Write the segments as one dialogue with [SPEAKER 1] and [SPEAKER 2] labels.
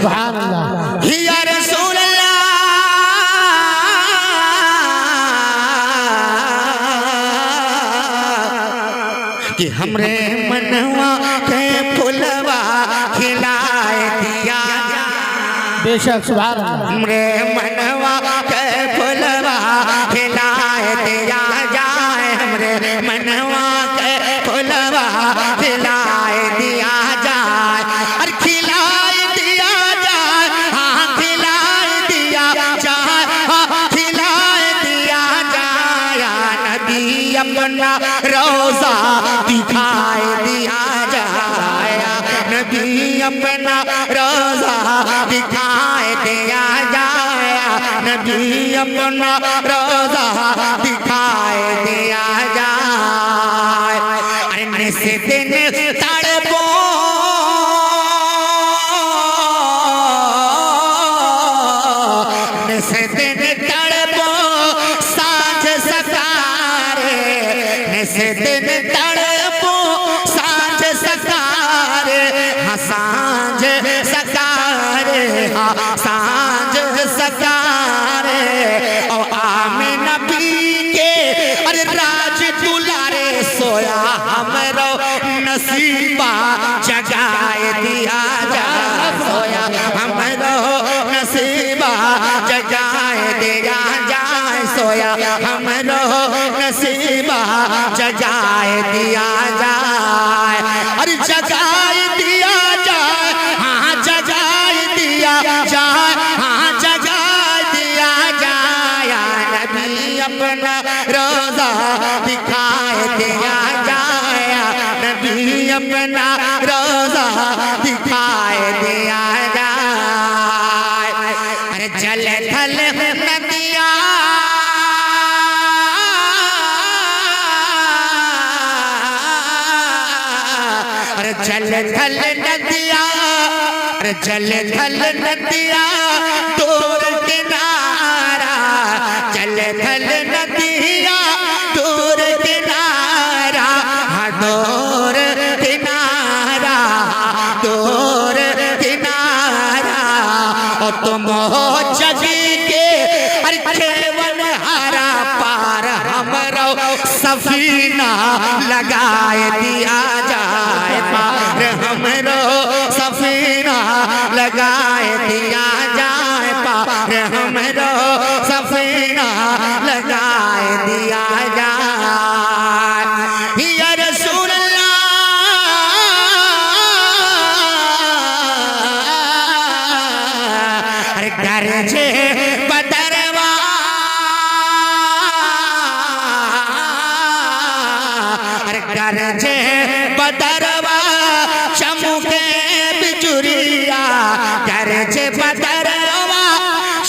[SPEAKER 1] सुभान अल्लाह।
[SPEAKER 2] या रसूल अल्लाह कि हमरे मनवा के फुलवा खिलाए दिया।
[SPEAKER 1] बेशक सुभान अल्लाह।
[SPEAKER 2] हमरे मनवा के फुलवा खिलाए दिया जाए। हमरे मनवा के फुलवा खिलाए दिया जाए। अरे खिलाए दिया जाए, हाँ खिलाए दिया जाए, हाँ खिलाए दिया जाए। नबी अपना रोजा दिखाए दिया जाए। नबी अपना रोजा दिखाए दिया जाए। नबी अपना रोजा दिखाए दिया जाए। अरे से दिन तड़पो से दिन तड़पो साँझ सकारे। से दिन तड़पो साँझ सकारे। हाँ साँझ सकारे, हाँ साँझ सकारे। और आमे नबी के अरे राज दुलारे सोया हमरो नसीबा जगाए दिया जाए। सोया हमरो नसीबा जगाए दिया जाए। सोया हमरो नसीबा जगाए दिया जाए। अरे जगाए दिया जाए, हाँ जगाए दिया जाए, हाँ जगाए दिया जाए। नबी अपना रोजा दिखाए दिया जाए। नबी अपना रोजा दिखाए दिया जाए। अरे जल थल नदिया अरे जल थल नदिया, अरे जल थल नदिया दूर किनारा। जल थल नदिया दूर किनारा, हाँ दूर किनारा, दूर किनारा। और तुम हो जगी के अरे केवल हरा पार हमरो सफीना लगाए दिया जाए। पार हमरो सफीना लगाए दिया जाए। पार हमरो सफीना लगाए दिया जाए। या रसूल अल्लाह अरे गरजे बदरवा अरे गरजे बदरवा चमके बिजुरिया। गरजे बदरवा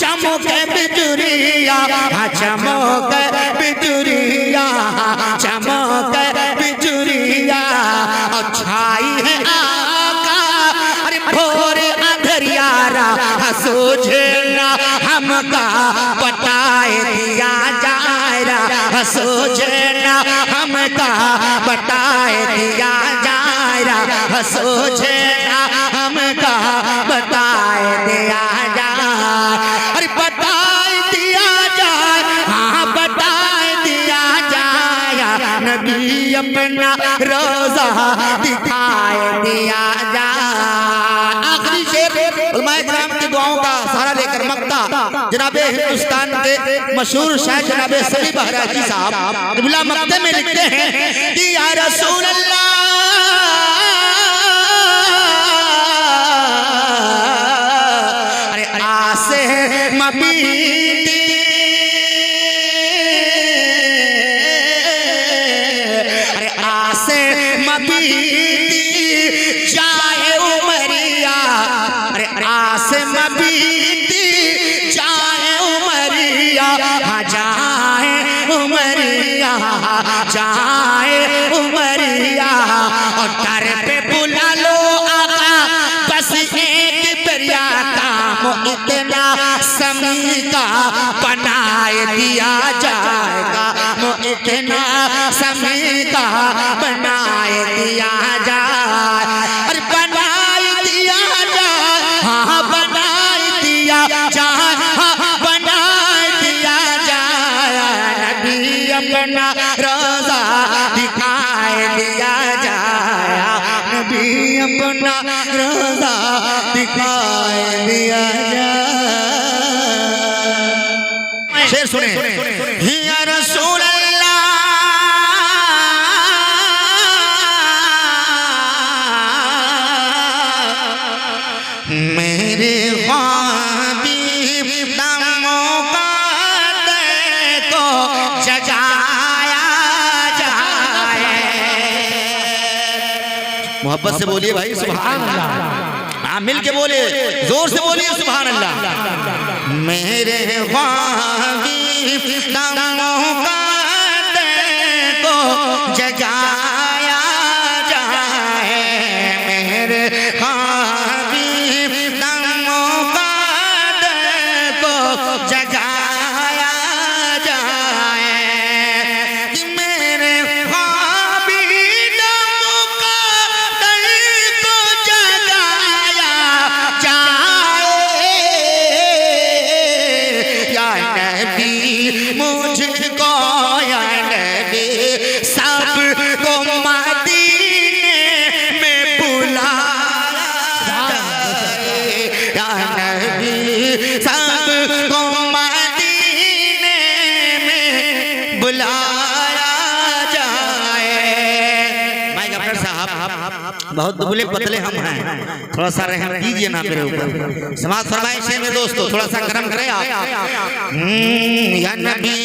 [SPEAKER 2] चमके बिजुरिया, हाँ चमके बिजुरिया, चमके बिजुरिया। और छाई है आका अरे भोर अंधरियारा। सोझना हमका बताए दिया जाएगा। सोझना हमका बताए दिया जाएगा। सोझना हमका बताए दिया जाए। अरे बताए दिया जाए, हाँ बताए दिया जाए। नबी अपना रोजा दिखाए दिया जाए। आखिरी शेर उलमाए किराम की दुआओं का सहारा लेकर मक्ता जनाबे हिंदुस्तान के मशहूर शायर जनाबे सली बहराजी साहब बिला मक्ते में लिखते हैं कि या रसूल अल्लाह अरे आसे मबीती अरे आसे मबीती जाए उमरिया। अरे आसे मबीती जाए उमरिया, हाँ जाए उमरिया, जाए उमरिया। और दर पे बुला लो आका बस एक बरिया। काम इतना समी का बनाए दिया जाएगा। इतना समी का बनाए दिया जाए। अरे बनाए दिया जाए, हाँ लिया जाए। शेर सुने, या रसूल अल्लाह मेरे ख्वाबी दमों का को जगाया जाए। मोहब्बत से बोलिए भाई सुभान अल्लाह। हाँ मिल के बोले, जोर से बोलिए सुभान अल्लाह। मेरे ख्वाबी दमों का को जगाया जाए। मेरे ख्वाबी दमों का को जगाया जाए कि मेरे ख्वाबी दमों का को जगाया जाए। या नबी मुझको या नबी सबको मदीने में बुलाया जाए। या नबी सबको मदीने में बुलाया जाए। भाई गफर साहब बहुत दुबले पतले हम हैं, थोड़ा सा रहम कीजिए ना मेरे ऊपर। समाज फरमाइश में दोस्तों थोड़ा सा गर्म करें आप। या नबी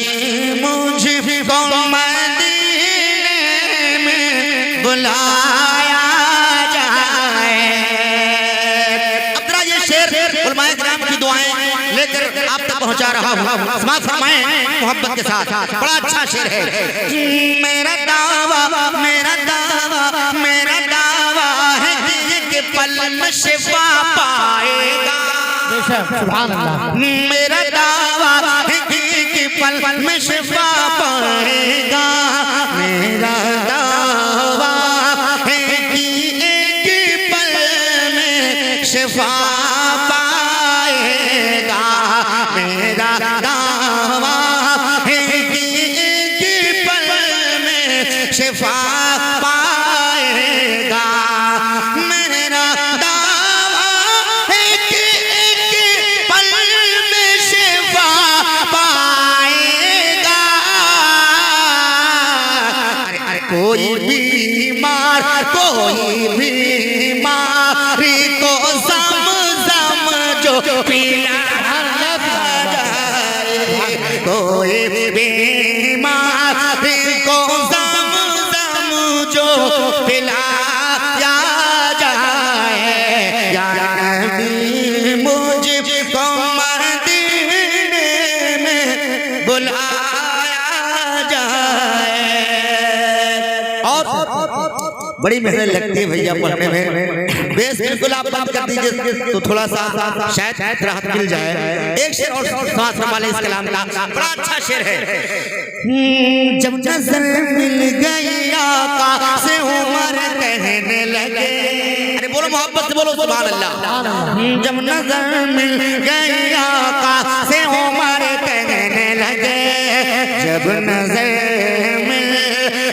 [SPEAKER 2] मुझको मदीने में बुलाया जाए। अब जरा ये शेर उलमाए किराम की दुआएं लेकर आप तक पहुंचा रहा हूं। समाज फरमाएं मोहब्बत के साथ, बड़ा अच्छा शेर है। मेरा दावा मेरा दावा मेरा दावा है कि पल में शिफा पाएगा।
[SPEAKER 1] सुभान अल्लाह।
[SPEAKER 2] मेरा दावा है कि पल में शिफा पाएगा। मेरा दावा है कि एक पल में शिफा पाएगा। मेरा दावा है कि एक पल में शिफा पाएगा। मेरा दावा है कि एक पल में शिफा पाएगा। कोई बीमार बीमारी को ज़म-ज़म जो पिलाया जाए। कोई बीमारी को ज़म-ज़म जो पिलाया जाए। या नबी मुझको मदीने में बुलाया जाए। और बड़ी मेहनत लगती है भैया पढ़ने में। बेस बिल्कुल आप बंद कर दीजिए तो थोड़ा सा शायद राहत मिल जाए। एक शेर और समाज वाले इस कलाम का बड़ा अच्छा शेर है। जब नजर मिल गई आका से उमर कहने लगे। अरे बोलो मोहब्बत से बोलो सुभान अल्लाह। जब नजर मिल गई आका से उमर कहने लगे। जब नजर मिल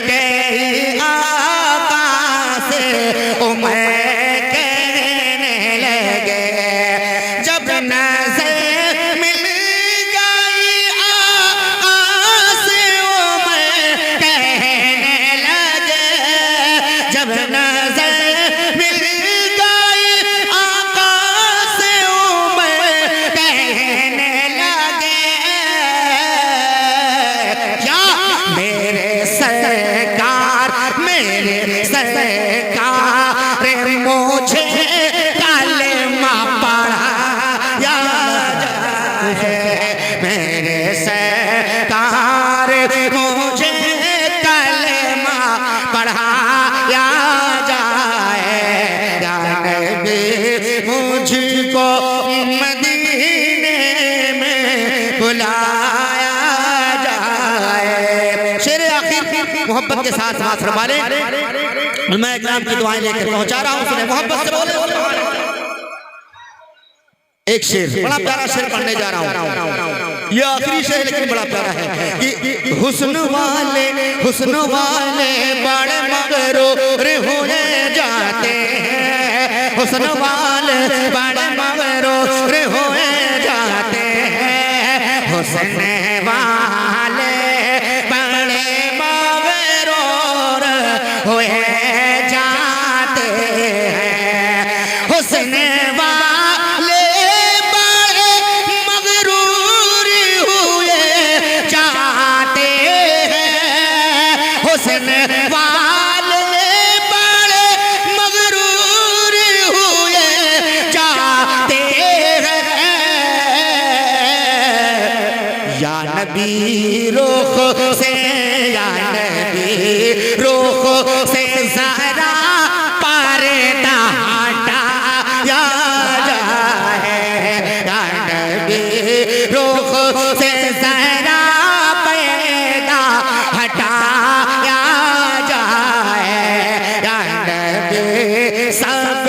[SPEAKER 2] गई आका से उमर कहने लगे। जब नजर मिल गई आका से उमर कहने लगे। जब नजर मिल गई आका से उमर कहने लगे। क्या मेरे सरकार मुझे कलमा पढ़ाया जाए। मेरे सरकार मुझे कलमा पढ़ाया जाए। या नबी मुझको मदीने में बुलाया जाए। शेर आखिर मोहब्बत के साथ साथ फरमाने मैं इकराम की दुआएं लेकर पहुंचा रहा हूं। सुने मोहब्बत से बोले। एक शेर बड़ा प्यारा शेर पढ़ने जा रहा हूं। ये आखिरी शेर लेकिन बड़ा प्यारा है कि हुस्न वाले बड़े मगरूर हो जाते हैं। हुस्न वाले बड़े मगरूर नबी रुख से या नबी रुख से जरा पर्दा हटाया जाए या नबी रुख से जरा पर्दा हटाया जाए या नबी सब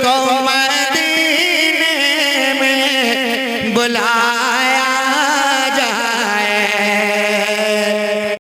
[SPEAKER 2] को मदीने में बुला